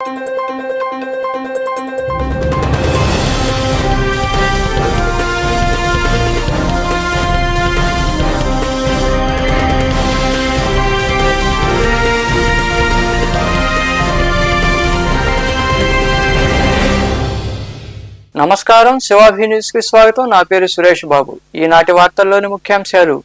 నమస్కారం, శివాభి న్యూస్ కి స్వాగతం. నా పేరు సురేష్ బాబు. ఈనాటి వార్తల్లోని ముఖ్యాంశాలు: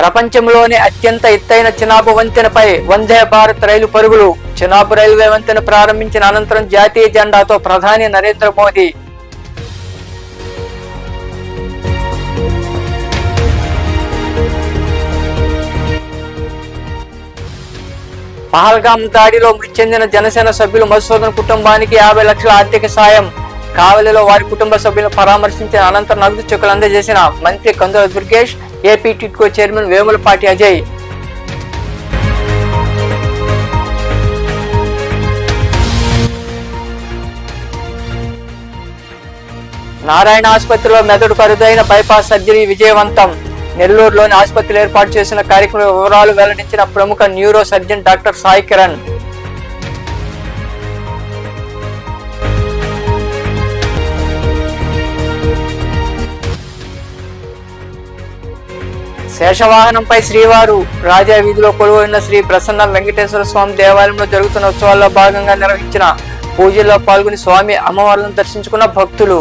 ప్రపంచంలోని అత్యంత ఎత్తైన చినాబు వంతెనపై వందే భారత్ రైలు పరుగులు. చినాబు రైల్వే వంతెన ప్రారంభించిన అనంతరం జాతీయ జెండాతో ప్రధాని నరేంద్ర మోదీ. పహల్గామ్ దాడిలో మృతి చెందిన జనసేన సభ్యులు మధుసూదన్ కుటుంబానికి 50 లక్షల ఆర్థిక సాయం. కావలిలో వారి కుటుంబ సభ్యులను పరామర్శించిన అనంతరం నగదు చెక్కులు అందజేసిన మంత్రి కందుల దుర్గేష్, ఏపీ టిడ్కో చైర్మన్ వేములపాటి అజయ్. నారాయణ ఆసుపత్రిలో మెదడుకు అరుదైన బైపాస్ సర్జరీ విజయవంతం. నెల్లూరులోని ఆసుపత్రిలో ఏర్పాటు చేసిన కార్యక్రమం వివరాలు వెల్లడించిన ప్రముఖ neuro surgeon doctor Sai Kiran. శేషవాహనంపై శ్రీవారు రాజా వీధిలో కొలువైన శ్రీ ప్రసన్న వెంకటేశ్వర స్వామి దేవాలయంలో జరుగుతున్న ఉత్సవాల్లో భాగంగా నిర్వహించిన పూజల్లో పాల్గొని స్వామి అమ్మవార్లను దర్శించుకున్న భక్తులు.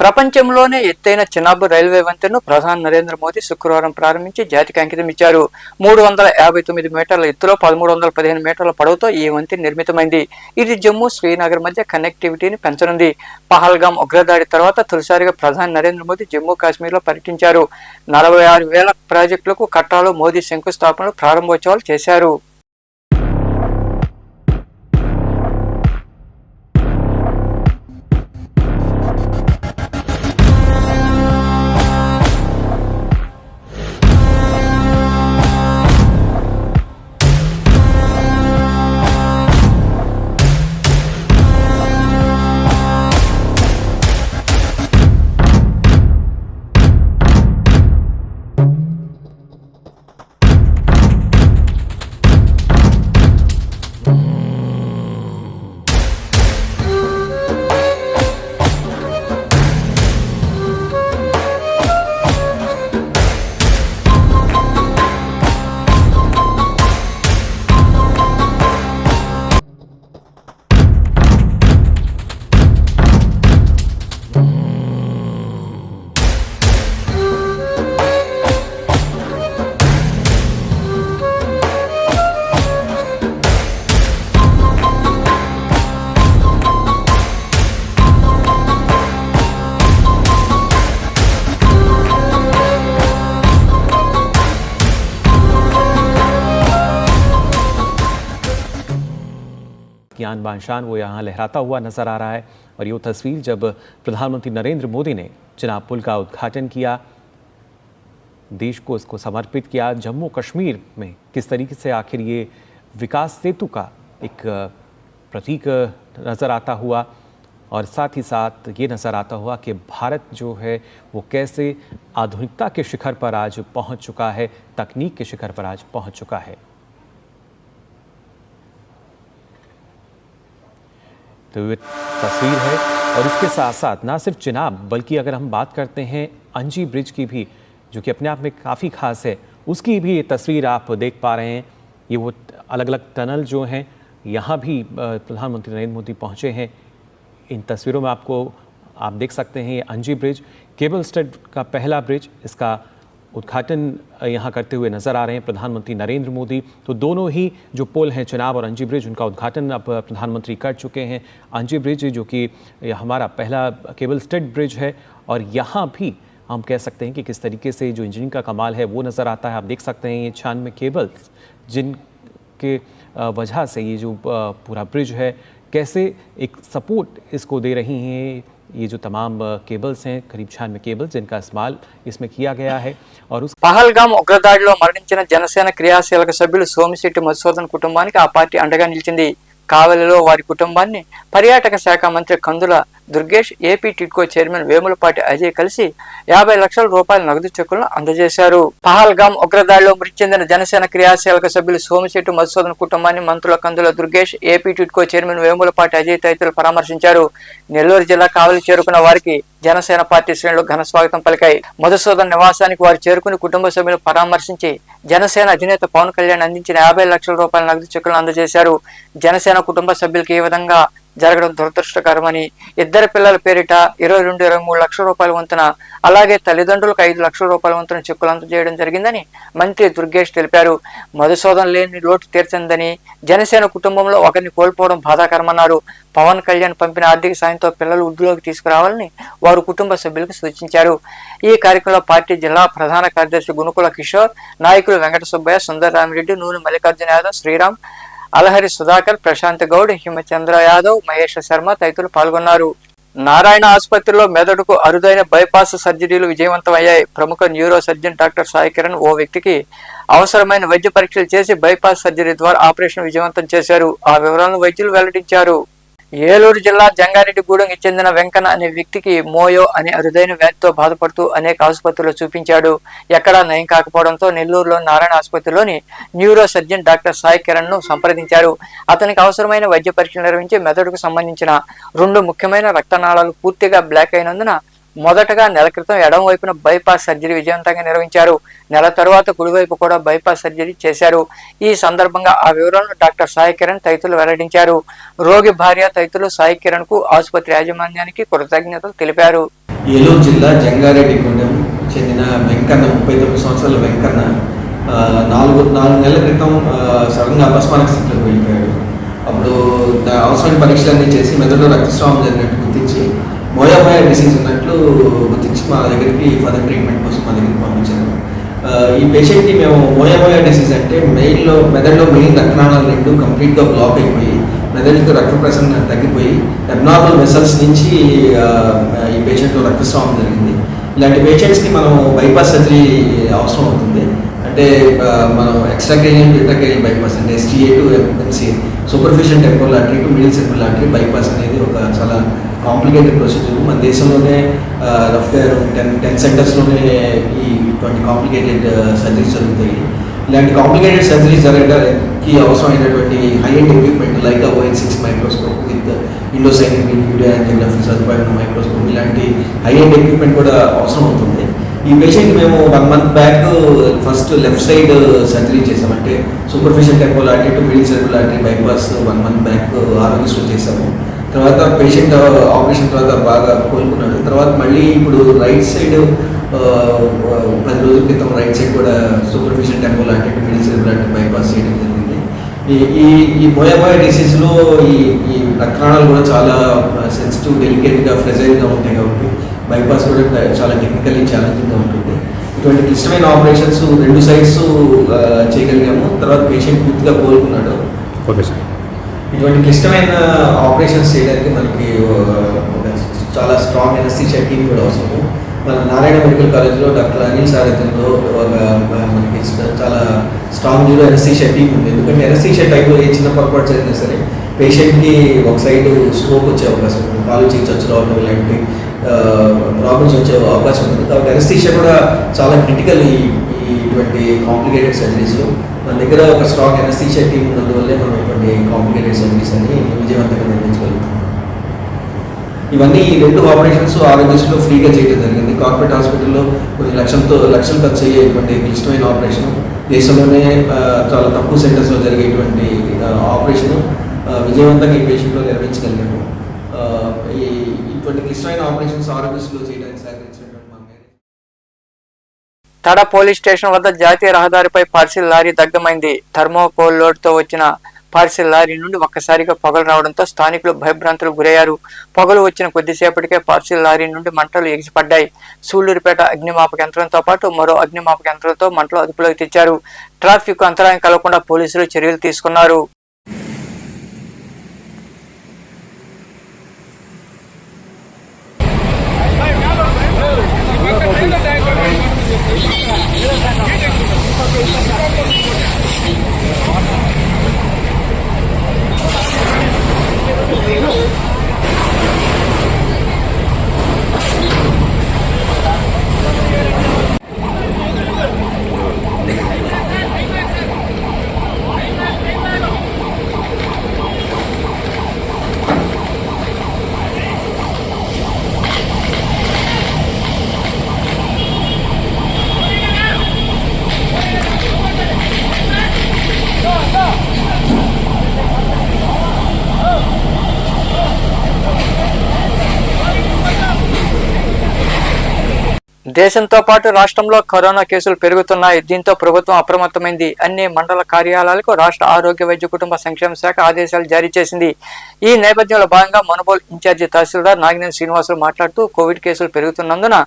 ప్రపంచంలోనే ఎత్తైన చినాబు రైల్వే వంతెనను ప్రధాని నరేంద్ర మోదీ శుక్రవారం ప్రారంభించి జాతికి అంకితం ఇచ్చారు. 359 మీటర్ల ఎత్తులో 1315 మీటర్ల పొడవుతో ఈ వంతెన నిర్మితమైంది. ఇది జమ్మూ శ్రీనగర్ మధ్య కనెక్టివిటీని పెంచనుంది. పహల్గామ్ ఉగ్రదాడి తర్వాత తొలిసారిగా ప్రధాని నరేంద్ర మోదీ జమ్మూ కాశ్మీర్లో పర్యటించారు. 46,000 ప్రాజెక్టులకు కట్టాలో మోదీ శంకుస్థాపనలు ప్రారంభోత్సవాలు చేశారు. आन बान शान वो यहाँ लहराता हुआ नजर आ रहा है। और ये तस्वीर जब प्रधानमंत्री नरेंद्र मोदी ने चिनाब पुल का उद्घाटन किया, देश को इसको समर्पित किया। जम्मू कश्मीर में किस तरीके से आखिर ये विकास सेतु का एक प्रतीक नज़र आता हुआ और साथ ही साथ ये नज़र आता हुआ कि भारत जो है वो कैसे आधुनिकता के शिखर पर आज पहुँच चुका है, तकनीक के शिखर पर आज पहुँच चुका है। तो ये तस्वीर है। और इसके साथ साथ ना सिर्फ चिनाब बल्कि अगर हम बात करते हैं अंजी ब्रिज की भी, जो कि अपने आप में काफ़ी खास है, उसकी भी ये तस्वीर आप देख पा रहे हैं। ये वो अलग अलग टनल जो हैं, यहाँ भी प्रधानमंत्री नरेंद्र मोदी पहुँचे हैं। इन तस्वीरों में आपको आप देख सकते हैं ये अंजी ब्रिज, केबल स्टड का पहला ब्रिज, इसका उद्घाटन यहाँ करते हुए नजर आ रहे हैं प्रधानमंत्री नरेंद्र मोदी। तो दोनों ही जो पुल हैं चिनाब और अंजी ब्रिज, उनका उद्घाटन अब प्रधानमंत्री कर चुके हैं। अंजी ब्रिज जो कि हमारा पहला केबल स्टड ब्रिज है, और यहाँ भी हम कह सकते हैं कि किस तरीके से जो इंजीनियरिंग का कमाल है वो नज़र आता है। आप देख सकते हैं ये 96 केबल्स जिनके वजह से ये जो पूरा ब्रिज है कैसे एक सपोर्ट इसको दे रही हैं, ये जो तमाम केबल्स हैं, करीब 96 केबल्स जिनका इस्तेमाल इसमें किया गया है और उस పహల్గామ్ ఉగ్రదాడిలో మరణించిన జనసేన క్రియాశీలక సభ్యులు సోమిశెట్టి మధుసూదన్ కుటుంబానికి ఆ పార్టీ అండగా నిలిచింది. కావలిలో వారి కుటుంబాన్ని పర్యాటక శాఖ మంత్రి కందుల దుర్గేష్, ఏపీ టిడ్కో చైర్మన్ వేములపాటి అజయ్ కలిసి 50 లక్షల రూపాయల నగదు చెక్కులను అందజేశారు. పహల్గామ్ ఉగ్రదాడిలో మృతి చెందిన జనసేన క్రియాశీలక సభ్యులు సోమిశెట్టి మధుసూదన్ కుటుంబాన్ని మంత్రుల కందుల దుర్గేష్, ఏపీ టిడ్కో చైర్మన్ వేములపాటి అజయ్ తదితరులు పరామర్శించారు. నెల్లూరు జిల్లా కావలి చేరుకున్న వారికి జనసేన పార్టీ శ్రేణులు ఘన స్వాగతం పలికాయి. మధుసూదన్ నివాసానికి వారు చేరుకుని కుటుంబ సభ్యులు పరామర్శించి జనసేన అధినేత పవన్ కళ్యాణ్ అందించిన 50 లక్షల రూపాయల నగదు చెక్కులను అందజేశారు. జనసేన కుటుంబ సభ్యులకి ఈ విధంగా జరగడం దురదృష్టకరమని, ఇద్దరు పిల్లల పేరిట 22-23 లక్షల రూపాయల వంతున, అలాగే తల్లిదండ్రులకు 5 లక్షల రూపాయల వంతున చెక్కులు అందజేయడం జరిగిందని మంత్రి దుర్గేష్ తెలిపారు. మధుసూదన్ లేని లోటు తీర్చిందని, జనసేన కుటుంబంలో ఒకరిని కోల్పోవడం బాధాకరమన్నారు. పవన్ కళ్యాణ్ పంపిన ఆర్థిక సాయంతో పిల్లలు వృద్ధిలోకి తీసుకురావాలని వారు కుటుంబ సభ్యులకు సూచించారు. ఈ కార్యక్రమంలో పార్టీ జిల్లా ప్రధాన కార్యదర్శి గునుకుల కిషోర్, నాయకులు వెంకట సుబ్బయ్య, సుందరరామిరెడ్డి, నూనె మల్లికార్జున యాదవ్, శ్రీరామ్, అలహరి సుధాకర్, ప్రశాంత్ గౌడ్, హిమచంద్ర యాదవ్, మహేష్ శర్మ తదితరులు పాల్గొన్నారు. నారాయణ ఆసుపత్రిలో మెదడుకు అరుదైన బైపాస్ సర్జరీలు విజయవంతమయ్యాయి. ప్రముఖ neuro surgeon doctor Sai Kiran ఓ వ్యక్తికి అవసరమైన వైద్య పరీక్షలు చేసి బైపాస్ సర్జరీ ద్వారా ఆపరేషన్ విజయవంతం చేశారు. ఆ వివరాలను వైద్యులు వెల్లడించారు. ఏలూరు జిల్లా జంగారెడ్డిగూడెంకి చెందిన వెంకన్న అనే వ్యక్తికి మోయో అనే అరుదైన వ్యాధితో బాధపడుతూ అనేక ఆసుపత్రుల్లో చూపించాడు. ఎక్కడా నయం కాకపోవడంతో నెల్లూరులో నారాయణ ఆసుపత్రిలోని neuro surgeon doctor Sai Kiran ను సంప్రదించారు. అతనికి అవసరమైన వైద్య పరీక్షలు నిర్వహించి మెదడుకు సంబంధించిన 2 ముఖ్యమైన రక్తనాళాలు పూర్తిగా బ్లాక్ అయినందున మొదటగా నెల క్రితం ఎడమ వైపున బైపాస్ సర్జరీ విజయవంతంగా నిర్వహించారు. నెల తరువాత కుడివైపు కూడా బైపాస్ సర్జరీ చేశారు. ఈ సందర్భంగా ఆ వివరాలను డాక్టర్ సాయి కిరణ్ తదితరులు వెల్లడించారు. రోగి భార్య తదితరులు సాయి కిరణ్ కు ఆసుపత్రి యాజమాన్యానికి కృతజ్ఞతలు తెలిపారు. ఏలూరు జిల్లా జంగారెడ్డిగూడెం చెందిన వెంకన్న, 39 సంవత్సరాల వెంకన్న 4 నెలల క్రితం సడన్ గా అపస్మారక స్థితిలోకి వెళ్ళిపోయాడు. అప్పుడు అవసరమైన పరీక్షలన్నీ చేసి మెదడులో రక్తస్రావం జరిగినట్టు గుర్తించి మోయామోయా డిసీజ్ ఉన్నట్లు గుర్తించి మా దగ్గరికి ఫర్దర్ ట్రీట్మెంట్ కోసం మా దగ్గరికి పంపించారు. ఈ పేషెంట్కి మేము మోయామోయా డిసీజ్ అంటే మెదడులో మెయిన్ రక్తనాళాలు 2 కంప్లీట్గా బ్లాక్ అయిపోయి మెదడుకి రక్త ప్రసరణ తగ్గిపోయి అబ్నార్మల్ వెసల్స్ నుంచి ఈ పేషెంట్లో రక్తస్రావం జరిగింది. ఇలాంటి పేషెంట్స్కి మనం బైపాస్ సర్జరీ అవసరం అవుతుంది. అంటే మనం ఎక్స్ట్రాక్రేనియల్ ఇంట్రాక్రేనియల్ బైపాస్ అంటే STA to MCA, superficial temporal artery to middle central artery bypass అనేది ఒక చాలా కాంప్లికేటెడ్ ప్రొసీజర్. మన దేశంలోనే రఫ్గా 10 సెంటర్స్లోనే ఇటువంటి కాంప్లికేటెడ్ సర్జరీస్ జరుగుతాయి. ఇలాంటి కాంప్లికేటెడ్ సర్జరీస్ జరగడానికి అవసరమైనటువంటి high end equipment like ON6 microscope with indocyanine video angiography సదుపాయం మైక్రోస్కోప్, ఇలాంటి హై ఎండ్ ఎక్విప్మెంట్ కూడా అవసరం అవుతుంది. ఈ పేషెంట్ మేము 1 month back first left side surgery చేసామంటే superficial temporal artery to middle central artery bypass 1 month back Aarogyasri చేసాము. తర్వాత పేషెంట్ ఆపరేషన్ తర్వాత బాగా కోలుకున్నాడు. తర్వాత మళ్ళీ ఇప్పుడు రైట్ సైడ్ 10 రోజుల క్రితం రైట్ సైడ్ కూడా superficial temporal artery to middle central artery bypass చేయడం జరిగింది. ఈ మోయామోయా డిసీజ్లో ఈ రక్తనాళాలు కూడా చాలా సెన్సిటివ్, డెలికేట్గా, ఫ్రెజైల్గా ఉంటాయి కాబట్టి బైపాస్ కూడా చాలా టెక్నికల్లీ ఛాలెంజింగ్గా ఉంటుంది. ఇటువంటి క్లిష్టమైన ఆపరేషన్స్ 2 సైడ్స్ చేయగలిగాము. తర్వాత పేషెంట్ పూర్తిగా కోలుకున్నాడు. Okay sir. ఇటువంటి క్లిష్టమైన ఆపరేషన్స్ చేయడానికి మనకి చాలా స్ట్రాంగ్ ఎనస్థీషియా టీమ్ కూడా అవసరము. మన నారాయణ మెడికల్ కాలేజ్లో డాక్టర్ అనిల్ సారథ్యంలో మనకి చాలా స్ట్రాంగ్ న్యూరో ఎనస్థీషియా టీమ్ ఉంది. ఎందుకంటే ఎనస్థీషియా టైంలో ఏ చిన్న పొరపాటు జరిగినా సరే పేషెంట్కి ఒక సైడ్ స్ట్రోక్ వచ్చే అవకాశం ఉంటుంది, కాలు చీచొచ్చు రావడం ఇలాంటి ప్రాబ్లమ్స్ వచ్చే అవకాశం ఉంటుంది. కాబట్టి ఎనస్థీషియా కూడా చాలా క్రిటికల్ ఇటువంటి కాంప్లికేటెడ్ సర్జరీస్లో. మన దగ్గర ఒక స్ట్రాంగ్ ఎనస్థీషియా టీమ్ ఉన్నందువల్లే మనం ఇటువంటి కాంప్లికేటెడ్ సర్జరీస్ అని విజయవంతంగా నిర్వహించగలుగుతాం. ఇవన్నీ 2 ఆపరేషన్స్ ఆరోగ్యశ్రీలో ఫ్రీగా చేయడం జరిగింది. కార్పొరేట్ హాస్పిటల్లో కొన్ని లక్షలు ఖర్చు అయ్యేటువంటి క్లిష్టమైన ఆపరేషన్, దేశంలోనే చాలా తక్కువ సెంటర్స్లో జరిగేటువంటి ఆపరేషన్ విజయవంతంగా ఈ పేషెంట్లో నిర్వహించగలిగాము. ఇటువంటి క్లిష్టమైన ఆపరేషన్స్ ఆరోగ్యశ్రీలో చేయడానికి సహకరించినటువంటి తడ పోలీస్ స్టేషన్ వద్ద జాతీయ రహదారిపై పార్సిల్ లారీ దగ్ధమైంది. థర్మోకోల్ లోడ్తో వచ్చిన పార్సిల్ లారీ నుండి ఒక్కసారిగా పొగలు రావడంతో స్థానికులు భయభ్రాంతులకు గురయ్యారు. పొగలు వచ్చిన కొద్దిసేపటికే పార్సిల్ లారీ నుండి మంటలు ఎగిసిపడ్డాయి. సూళ్లూరుపేట అగ్నిమాపక యంత్రంతో పాటు మరో అగ్నిమాపక యంత్రంతో మంటలు అదుపులోకి తెచ్చారు. ట్రాఫిక్ అంతరాయం కలగకుండా పోలీసులు చర్యలు తీసుకున్నారు. దేశంతో పాటు రాష్ట్రంలో కరోనా కేసులు పెరుగుతున్నాయి. దీంతో ప్రభుత్వం అప్రమత్తమైంది. అన్ని మండల కార్యాలయాలకు రాష్ట్ర ఆరోగ్య వైద్య కుటుంబ సంక్షేమ శాఖ ఆదేశాలు జారీ చేసింది. ఈ నేపథ్యంలో భాగంగా మునుగోలు ఇన్ఛార్జి తహసీల్దార్ నాగినేని శ్రీనివాసులు మాట్లాడుతూ కోవిడ్ కేసులు పెరుగుతున్నందున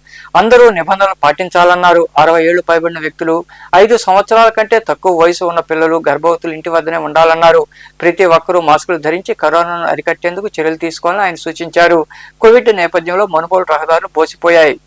అందరూ నిబంధనలు పాటించాలన్నారు. 60 ఏళ్లు పైబడిన వ్యక్తులు, 5 సంవత్సరాల కంటే తక్కువ వయసు ఉన్న పిల్లలు, గర్భవతులు ఇంటి వద్దనే ఉండాలన్నారు. ప్రతి ఒక్కరూ మాస్కులు ధరించి కరోనాను అరికట్టేందుకు చర్యలు తీసుకోవాలని ఆయన సూచించారు. కోవిడ్ నేపథ్యంలో మునుగోలు రహదారులు బోసిపోయాయి.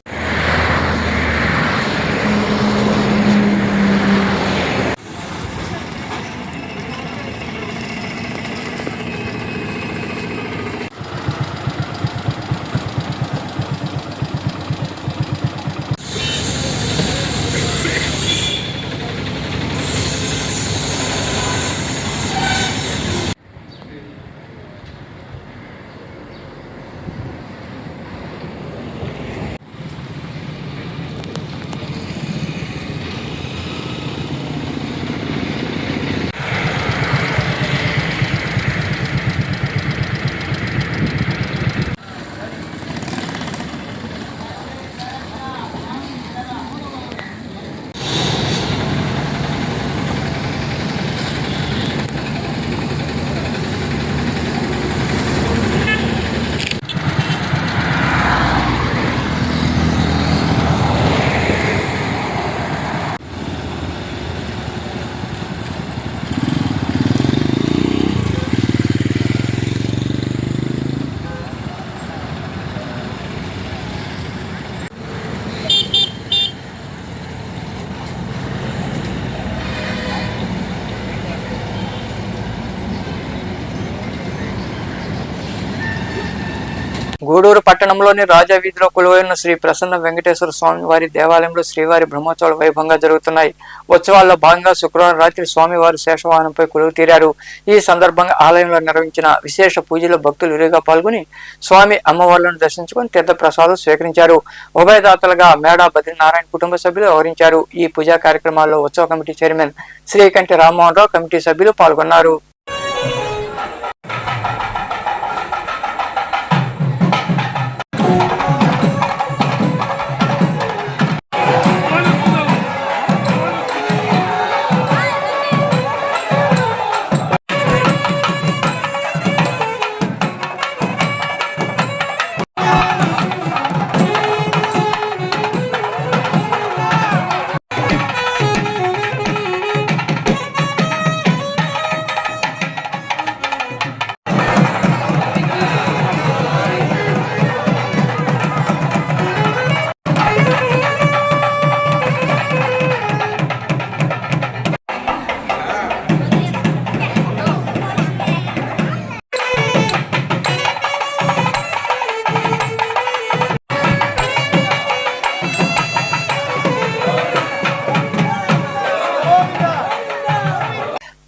గూడూరు పట్టణంలోని రాజా వీధిలో కొలువైన శ్రీ ప్రసన్న వెంకటేశ్వర స్వామి వారి దేవాలయంలో శ్రీవారి బ్రహ్మోత్సవాలు వైభవంగా జరుగుతున్నాయి. ఉత్సవాల్లో భాగంగా శుక్రవారం రాత్రి స్వామివారు శేషవాహనంపై కొలువు తీరారు. ఈ సందర్భంగా ఆలయంలో నిర్వహించిన విశేష పూజలో భక్తులు విరిగా పాల్గొని స్వామి అమ్మవార్లను దర్శించుకుని తీర్థ ప్రసాదం స్వీకరించారు. ఉభయదాతలుగా మేడా బద్రీనారాయణ కుటుంబ సభ్యులు వ్యవహరించారు. ఈ పూజా కార్యక్రమాల్లో ఉత్సవ committee chairman Srikanthi Rammohan Rao, committee సభ్యులు పాల్గొన్నారు.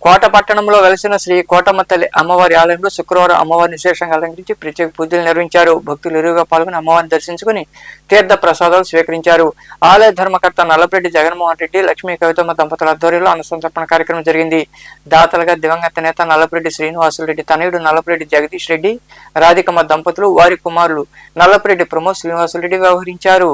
కోట పట్టణంలో వెలసిన శ్రీ కోటమ్మ తల్లి అమ్మవారి ఆలయంలో శుక్రవారం అమ్మవారిని విశేషంగా అలంకరించి ప్రత్యేక పూజలు నిర్వహించారు. భక్తులు ఎరువుగా పాల్గొని అమ్మవారిని దర్శించుకుని తీర్థ ప్రసాదాలు స్వీకరించారు. ఆలయ ధర్మకర్త నల్లపరెడ్డి జగన్మోహన్ రెడ్డి, లక్ష్మీ కవితమ్మ దంపతుల ఆధ్వర్యంలో అన్నసంతర్పణ కార్యక్రమం జరిగింది. దాతలుగా దివంగత నేత నల్లపరెడ్డి శ్రీనివాసులరెడ్డి తనయుడు నల్లపరెడ్డి జగదీష్ రెడ్డి, రాధికమ్మ దంపతులు, వారి కుమారులు నల్లపరెడ్డి ప్రమోద్ శ్రీనివాసులరెడ్డి వ్యవహరించారు.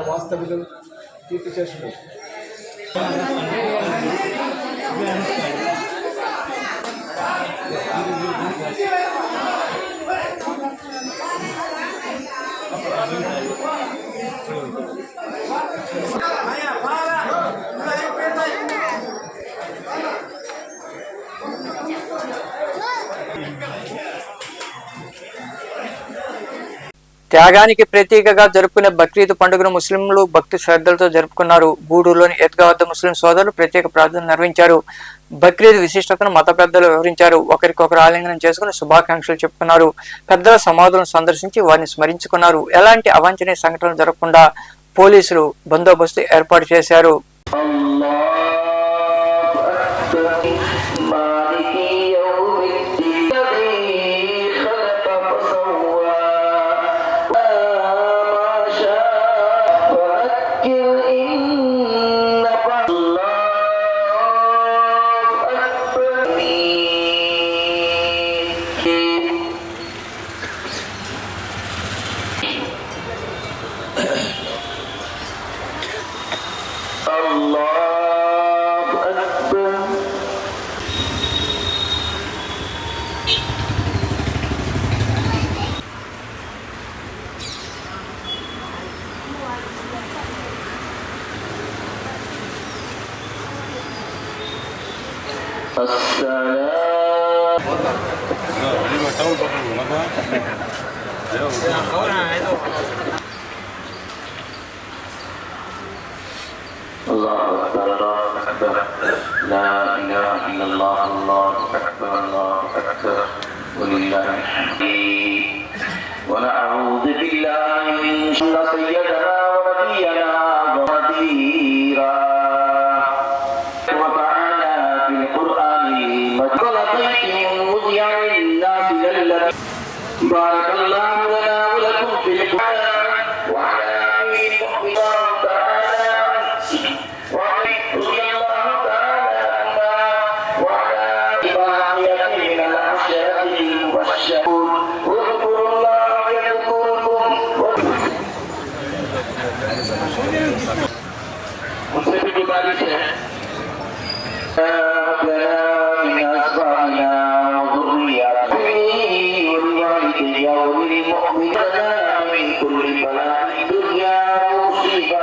వాస్తవ్యులు కీర్తిశేషులు త్యాగానికి ప్రతీకగా జరుపుకునే బక్రీద్ పండుగను ముస్లింలు భక్తి శ్రద్ధలతో జరుపుకున్నారు. గూడూరులోని ఈద్గా వద్ద ముస్లిం సోదరులు ప్రత్యేక ప్రార్థనలు నిర్వహించారు. బక్రీద్ విశిష్టతను మత పెద్దలు వివరించారు. ఒకరికొకరు ఆలింగనం చేసుకుని శుభాకాంక్షలు చెప్పుకున్నారు. పెద్దల సమాధులను సందర్శించి వారిని స్మరించుకున్నారు. ఎలాంటి అవాంఛనీయ సంఘటనలు జరగకుండా పోలీసులు బందోబస్తు ఏర్పాటు చేశారు. ونعوذ بالله من شر سيدنا ونبينا ونذيرا وتعالى في القرآن المجيد مذيع للناس للذي بارك الله لنا ولكم في القرآن وعلى آله الله تعالى رضي الله تعالى عنا وعلى باقية من العشرة المبشرون واذكروا الله يذكركم मुझसे भी गुजारिश है من أسمائنا وذرياتنا ولوالدينا وللمؤمنين من كل بلاء الدنيا ومصيبة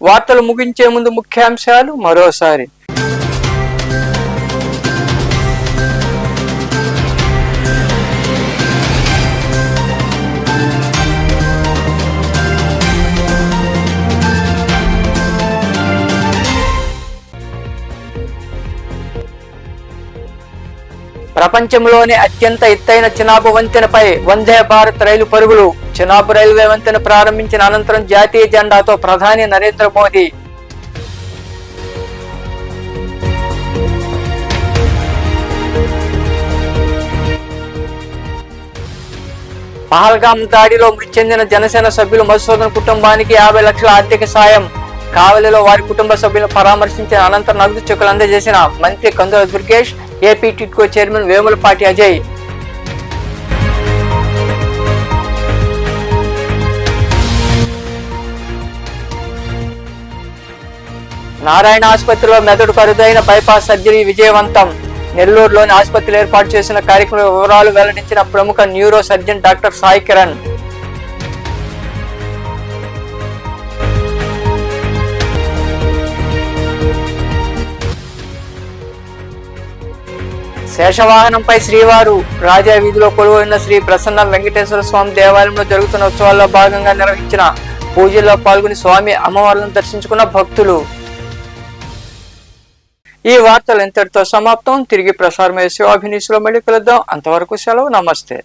వార్తలు ముగించే ముందు ముఖ్యాంశాలు మరోసారి. ప్రపంచంలోనే అత్యంత ఎత్తైన చినాబు వంతెనపై వందే భారత్ రైలు పరుగులు. చినాబు రైల్వే వంతెన ప్రారంభించిన అనంతరం జాతీయ జెండాతో ప్రధాని నరేంద్ర మోదీ. పహల్గామ్ దాడిలో మృతి చెందిన జనసేన సభ్యులు మధుసూదన్ కుటుంబానికి 50 లక్షల ఆర్థిక సాయం. కావలిలో వారి కుటుంబ సభ్యులను పరామర్శించిన అనంతరం నగదు చెక్కులు అందజేసిన మంత్రి కందుల దుర్గేష్, ఏపీ టిడ్కో చైర్మన్ వేములపాటి అజయ్. నారాయణ ఆసుపత్రిలో మెదడుకు అరుదైన బైపాస్ సర్జరీ విజయవంతం. నెల్లూరులోని ఆసుపత్రిలో ఏర్పాటు చేసిన కార్యక్రమ వివరాలు వెల్లడించిన ప్రముఖ neuro surgeon doctor Sai Kiran. శేషవాహనంపై శ్రీవారు రాజా వీధిలో కొలువైన శ్రీ ప్రసన్న వెంకటేశ్వర స్వామి దేవాలయంలో జరుగుతున్న ఉత్సవాల్లో భాగంగా నిర్వహించిన పూజల్లో పాల్గొని స్వామి అమ్మవార్లను దర్శించుకున్న భక్తులు. ఈ వార్తలు ఇంతటితో సమాప్తం. తిరిగి ప్రసారమయ్యే శివాభినీసులో మళ్ళీ కలుద్దాం. అంతవరకు సెలవు. నమస్తే.